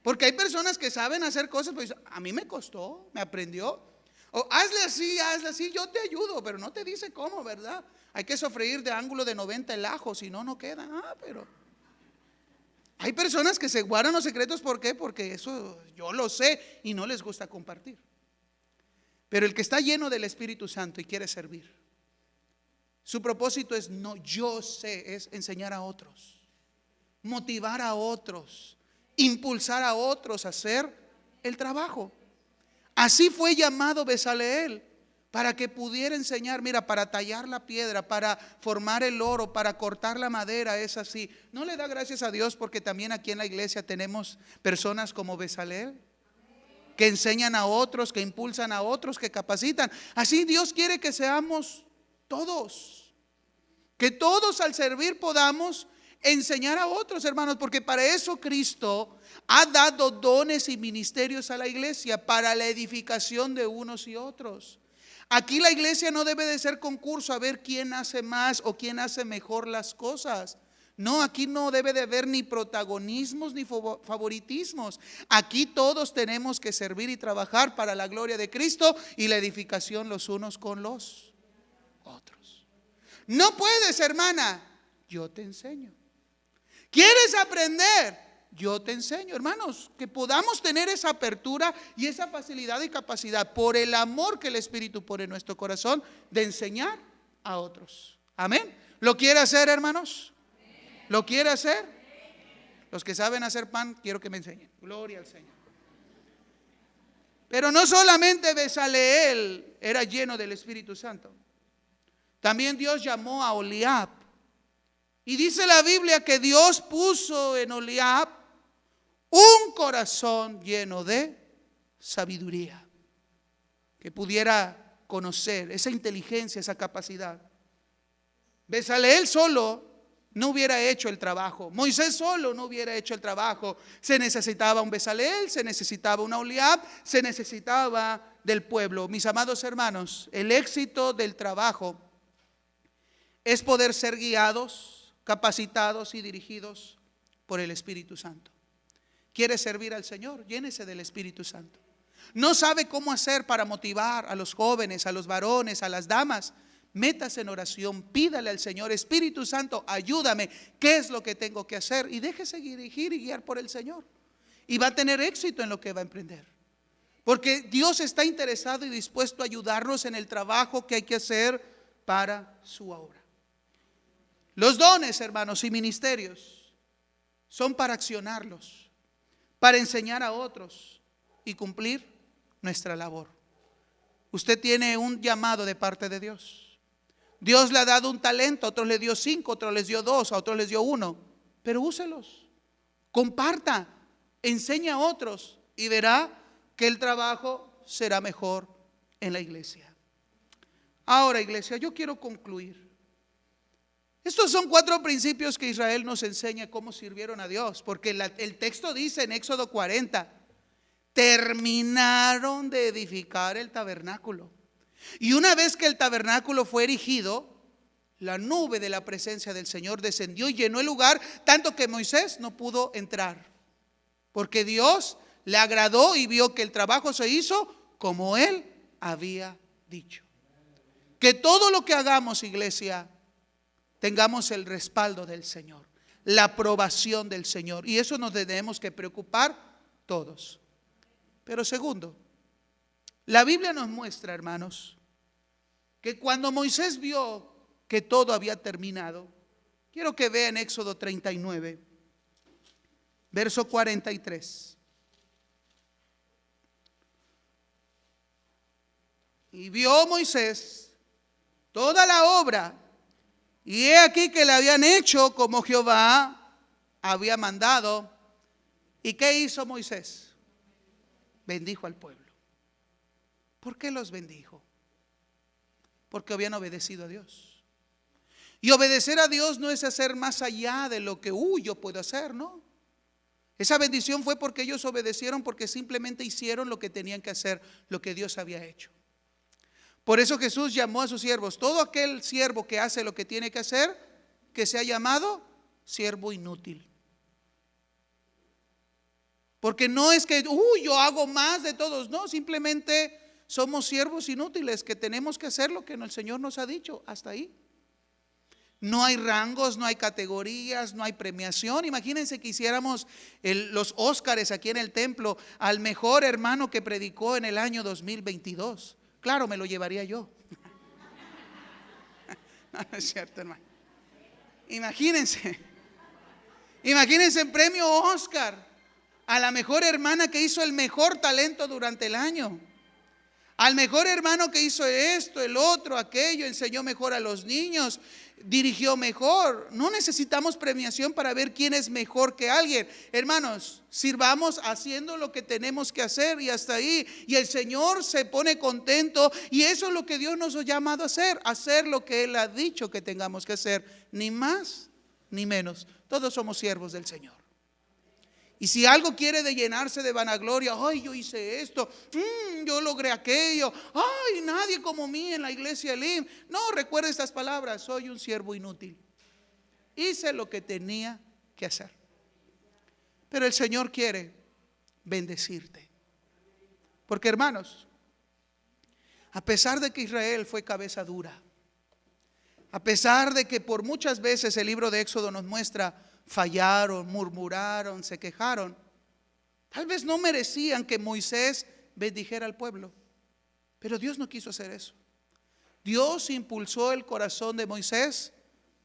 Speaker 1: Porque hay personas que saben hacer cosas, pues a mí me costó, me aprendió. O hazle así, yo te ayudo, pero no te dice cómo, ¿verdad? Hay que sofreír de ángulo de 90 el ajo, si no, no queda. Pero hay personas que se guardan los secretos, ¿por qué? Porque eso yo lo sé y no les gusta compartir. Pero el que está lleno del Espíritu Santo y quiere servir, su propósito es no, yo sé, es enseñar a otros, motivar a otros, impulsar a otros a hacer el trabajo. Así fue llamado Bezaleel, para que pudiera enseñar, mira, para tallar la piedra, para formar el oro, para cortar la madera, es así. ¿No le da gracias a Dios porque también aquí en la iglesia tenemos personas como Bezaleel? Que enseñan a otros, que impulsan a otros, que capacitan. Así Dios quiere que seamos todos. Que todos al servir podamos enseñar a otros, hermanos, porque para eso Cristo ha dado dones y ministerios a la iglesia, para la edificación de unos y otros. Aquí la iglesia no debe de ser concurso a ver quién hace más o quién hace mejor las cosas. No, aquí no debe de haber ni protagonismos ni favoritismos. Aquí todos tenemos que servir y trabajar para la gloria de Cristo y la edificación los unos con los otros. No puedes, hermana, yo te enseño. ¿Quieres aprender? Yo te enseño, hermanos, que podamos tener esa apertura y esa facilidad y capacidad por el amor que el Espíritu pone en nuestro corazón de enseñar a otros. Amén. ¿Lo quiere hacer, hermanos? ¿Lo quiere hacer? Los que saben hacer pan, quiero que me enseñen. Gloria al Señor. Pero no solamente Bezaleel era lleno del Espíritu Santo. También Dios llamó a Oliab. Y dice la Biblia que Dios puso en Oliab un corazón lleno de sabiduría, que pudiera conocer esa inteligencia, esa capacidad. Bezaleel solo no hubiera hecho el trabajo. Moisés solo no hubiera hecho el trabajo. Se necesitaba un Bezaleel, se necesitaba una Oliab, se necesitaba del pueblo. Mis amados hermanos, el éxito del trabajo es poder ser guiados, capacitados y dirigidos por el Espíritu Santo. ¿Quiere servir al Señor? Llénese del Espíritu Santo. ¿No sabe cómo hacer para motivar a los jóvenes, a los varones, a las damas? Métase en oración, pídale al Señor: Espíritu Santo, ayúdame, ¿qué es lo que tengo que hacer? Y déjese dirigir y guiar por el Señor. Y va a tener éxito en lo que va a emprender. Porque Dios está interesado y dispuesto a ayudarnos en el trabajo que hay que hacer para su obra. Los dones, hermanos, y ministerios son para accionarlos, para enseñar a otros y cumplir nuestra labor. Usted tiene un llamado de parte de Dios. Dios le ha dado un talento, a otros le dio 5, a otros les dio 2, a otros les dio 1. Pero úselos, comparta, enseña a otros y verá que el trabajo será mejor en la iglesia. Ahora, iglesia, yo quiero concluir. Estos son 4 principios que Israel nos enseña cómo sirvieron a Dios, porque el texto dice en Éxodo 40, terminaron de edificar el tabernáculo. Y una vez que el tabernáculo fue erigido, la nube de la presencia del Señor descendió y llenó el lugar, tanto que Moisés no pudo entrar, porque Dios le agradó y vio que el trabajo se hizo como Él había dicho. Que todo lo que hagamos, iglesia, tengamos el respaldo del Señor, la aprobación del Señor, y eso nos tenemos que preocupar todos. Pero segundo, la Biblia nos muestra, hermanos, que cuando Moisés vio que todo había terminado, quiero que vean Éxodo 39, verso 43. Y vio Moisés toda la obra, y he aquí que le habían hecho como Jehová había mandado. ¿Y qué hizo Moisés? Bendijo al pueblo. ¿Por qué los bendijo? Porque habían obedecido a Dios. Y obedecer a Dios no es hacer más allá de lo que yo puedo hacer, ¿no? Esa bendición fue porque ellos obedecieron, porque simplemente hicieron lo que tenían que hacer, lo que Dios había hecho. Por eso Jesús llamó a sus siervos: todo aquel siervo que hace lo que tiene que hacer, que sea llamado siervo inútil. Porque no es que yo hago más de todos, no, simplemente somos siervos inútiles que tenemos que hacer lo que el Señor nos ha dicho, hasta ahí. No hay rangos, no hay categorías, no hay premiación. Imagínense que hiciéramos los Óscares aquí en el templo al mejor hermano que predicó en el año 2022. Claro, me lo llevaría yo. No es cierto, hermano. Imagínense el premio Óscar a la mejor hermana que hizo el mejor talento durante el año, al mejor hermano que hizo esto, el otro, aquello, enseñó mejor a los niños, dirigió mejor. No necesitamos premiación para ver quién es mejor que alguien. Hermanos, sirvamos haciendo lo que tenemos que hacer y hasta ahí. Y el Señor se pone contento, y eso es lo que Dios nos ha llamado a hacer lo que Él ha dicho que tengamos que hacer, ni más ni menos. Todos somos siervos del Señor. Y si algo quiere de llenarse de vanagloria, ay, yo hice esto, yo logré aquello, ay, nadie como mí en la iglesia Elim. No, recuerde estas palabras: soy un siervo inútil. Hice lo que tenía que hacer. Pero el Señor quiere bendecirte. Porque, hermanos, a pesar de que Israel fue cabeza dura, a pesar de que por muchas veces el libro de Éxodo nos muestra fallaron, murmuraron, se quejaron. Tal vez no merecían que Moisés bendijera al pueblo, pero Dios no quiso hacer eso. Dios impulsó el corazón de Moisés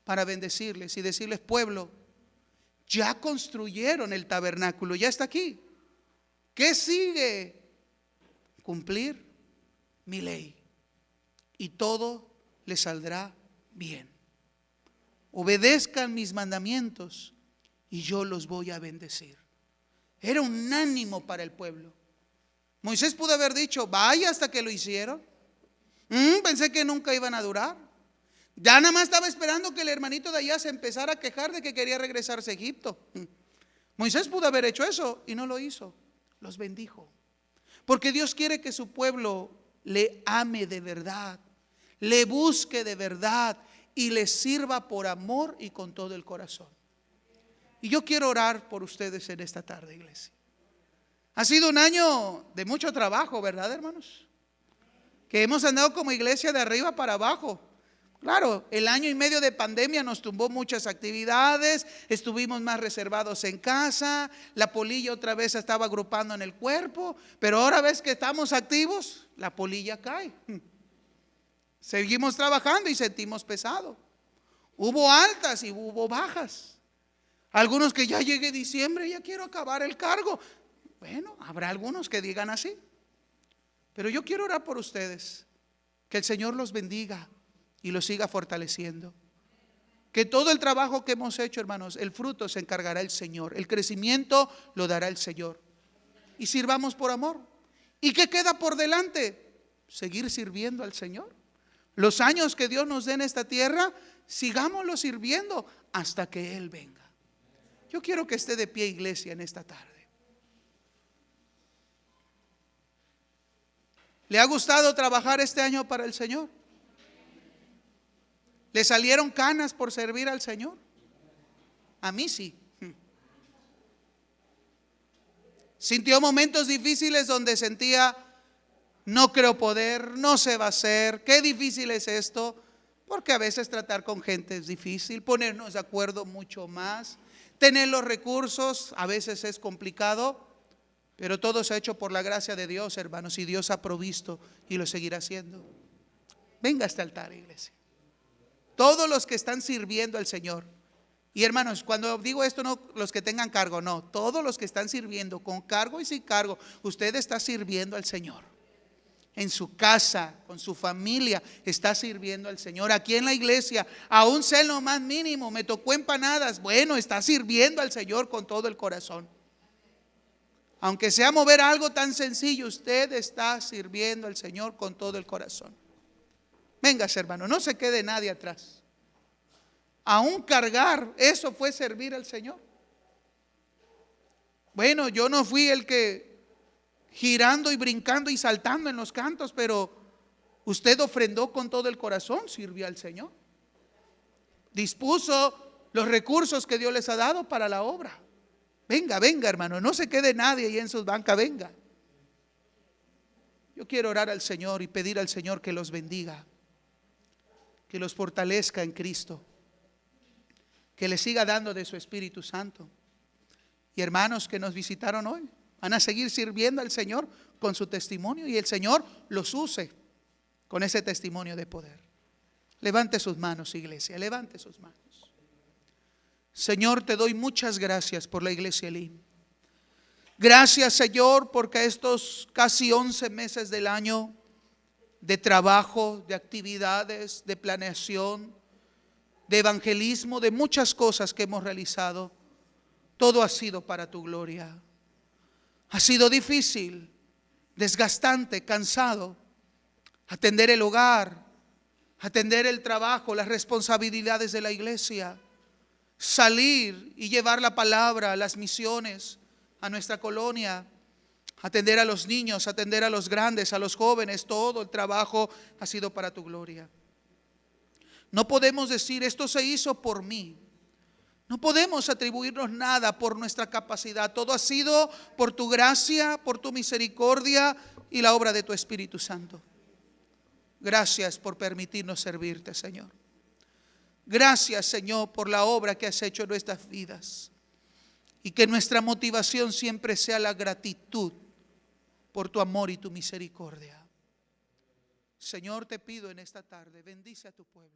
Speaker 1: para bendecirles y decirles: pueblo, ya construyeron el tabernáculo, ya está aquí. ¿Qué sigue? Cumplir mi ley y todo les saldrá bien. Obedezcan mis mandamientos y yo los voy a bendecir. Era un ánimo para el pueblo. Moisés pudo haber dicho: vaya, hasta que lo hicieron. Pensé que nunca iban a durar. Ya nada más estaba esperando que el hermanito de allá se empezara a quejar de que quería regresarse a Egipto. Moisés pudo haber hecho eso y no lo hizo. Los bendijo. Porque Dios quiere que su pueblo le ame de verdad, le busque de verdad y le sirva por amor y con todo el corazón. Y yo quiero orar por ustedes en esta tarde, iglesia. Ha sido un año de mucho trabajo, ¿verdad, hermanos? Que hemos andado como iglesia de arriba para abajo. Claro, el año y medio de pandemia nos tumbó muchas actividades, estuvimos más reservados en casa, la polilla otra vez estaba agrupando en el cuerpo, pero ahora ves que estamos activos, la polilla cae. Seguimos trabajando y sentimos pesado. Hubo altas y hubo bajas. Algunos que ya llegue diciembre, ya quiero acabar el cargo. Bueno, habrá algunos que digan así. Pero yo quiero orar por ustedes, que el Señor los bendiga y los siga fortaleciendo. Que todo el trabajo que hemos hecho, hermanos, el fruto se encargará el Señor, el crecimiento lo dará el Señor. Y sirvamos por amor. ¿Y qué queda por delante? Seguir sirviendo al Señor. Los años que Dios nos dé en esta tierra, sigámoslo sirviendo hasta que Él venga. Yo quiero que esté de pie, iglesia, en esta tarde. ¿Le ha gustado trabajar este año para el Señor? ¿Le salieron canas por servir al Señor? A mí sí. ¿Sintió momentos difíciles donde sentía: no creo poder, no se va a hacer, qué difícil es esto? Porque a veces tratar con gente es difícil, ponernos de acuerdo mucho más, tener los recursos a veces es complicado, pero todo se ha hecho por la gracia de Dios, hermanos, y Dios ha provisto y lo seguirá haciendo. Venga a este altar, iglesia. Todos los que están sirviendo al Señor. Y hermanos, cuando digo esto, no los que tengan cargo, no, todos los que están sirviendo con cargo y sin cargo, usted está sirviendo al Señor. En su casa, con su familia, está sirviendo al Señor. Aquí en la iglesia, aún sea en lo más mínimo, me tocó empanadas, bueno, está sirviendo al Señor con todo el corazón. Aunque sea mover algo tan sencillo, usted está sirviendo al Señor con todo el corazón. Véngase, hermano, no se quede nadie atrás. Aún cargar, eso fue servir al Señor. Bueno, yo no fui el que girando y brincando y saltando en los cantos, pero usted ofrendó con todo el corazón, sirvió al Señor. Dispuso los recursos que Dios les ha dado para la obra. Venga, venga, hermano, no se quede nadie ahí en sus bancas, venga. Yo quiero orar al Señor y pedir al Señor que los bendiga, que los fortalezca en Cristo, que les siga dando de su Espíritu Santo. Y hermanos que nos visitaron hoy, van a seguir sirviendo al Señor con su testimonio y el Señor los use con ese testimonio de poder. Levante sus manos, iglesia, levante sus manos. Señor, te doy muchas gracias por la iglesia Elim. Gracias, Señor, porque estos casi 11 meses del año de trabajo, de actividades, de planeación, de evangelismo, de muchas cosas que hemos realizado, todo ha sido para tu gloria. Ha sido difícil, desgastante, cansado, atender el hogar, atender el trabajo, las responsabilidades de la iglesia, salir y llevar la palabra, las misiones a nuestra colonia, atender a los niños, atender a los grandes, a los jóvenes. Todo el trabajo ha sido para tu gloria. No podemos decir esto se hizo por mí. No podemos atribuirnos nada por nuestra capacidad. Todo ha sido por tu gracia, por tu misericordia y la obra de tu Espíritu Santo. Gracias por permitirnos servirte, Señor. Gracias, Señor, por la obra que has hecho en nuestras vidas. Y que nuestra motivación siempre sea la gratitud por tu amor y tu misericordia. Señor, te pido en esta tarde, bendice a tu pueblo.